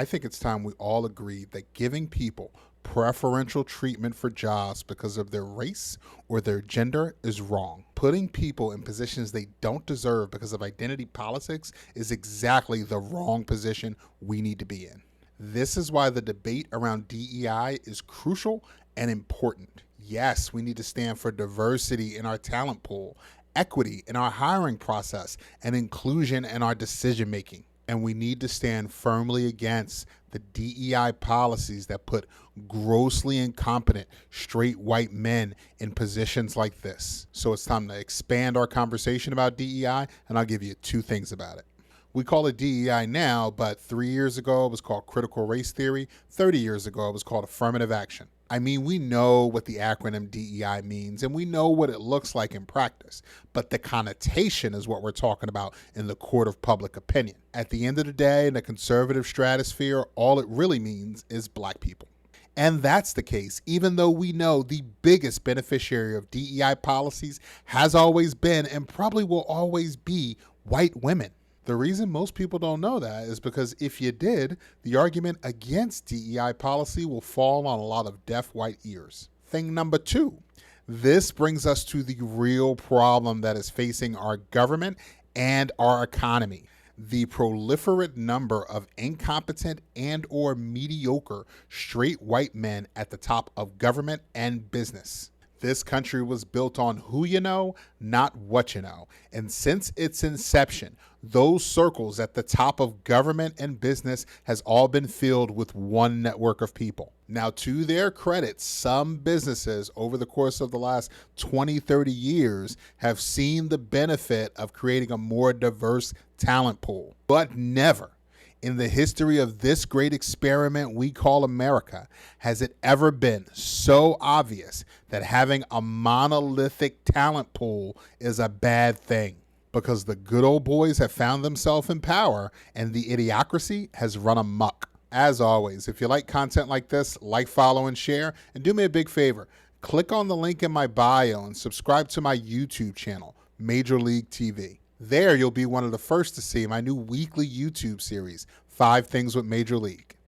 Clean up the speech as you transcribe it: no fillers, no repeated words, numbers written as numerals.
I think it's time we all agree that giving people preferential treatment for jobs because of their race or their gender is wrong. Putting people in positions they don't deserve because of identity politics is exactly the wrong position we need to be in. This is why the debate around DEI is crucial and important. Yes, we need to stand for diversity in our talent pool, equity in our hiring process, and inclusion in our decision making. And we need to stand firmly against the DEI policies that put grossly incompetent straight white men in positions like this. So it's time to expand our conversation about DEI, and I'll give you two things about it. We call it DEI now, but 3 years ago it was called critical race theory. 30 years ago it was called affirmative action. I mean, we know what the acronym DEI means and we know what it looks like in practice, but the connotation is what we're talking about in the court of public opinion. At the end of the day, in the conservative stratosphere, all it really means is black people. And that's the case, even though we know the biggest beneficiary of DEI policies has always been and probably will always be white women. The reason most people don't know that is because if you did, the argument against DEI policy will fall on a lot of deaf white ears. Thing number two, this brings us to the real problem that is facing our government and our economy. The proliferate number of incompetent and or mediocre straight white men at the top of government and business. This country was built on who you know, not what you know. And since its inception, those circles at the top of government and business has all been filled with one network of people. Now, to their credit, some businesses over the course of the last 20, 30 years have seen the benefit of creating a more diverse talent pool, but never in the history of this great experiment we call America has it ever been so obvious that having a monolithic talent pool is a bad thing, because the good old boys have found themselves in power and the idiocracy has run amok. As always, if you like content like this, like, follow, and share, and do me a big favor, click on the link in my bio and subscribe to my YouTube channel, Major League TV. There, you'll be one of the first to see my new weekly YouTube series, 5 Things with Major League.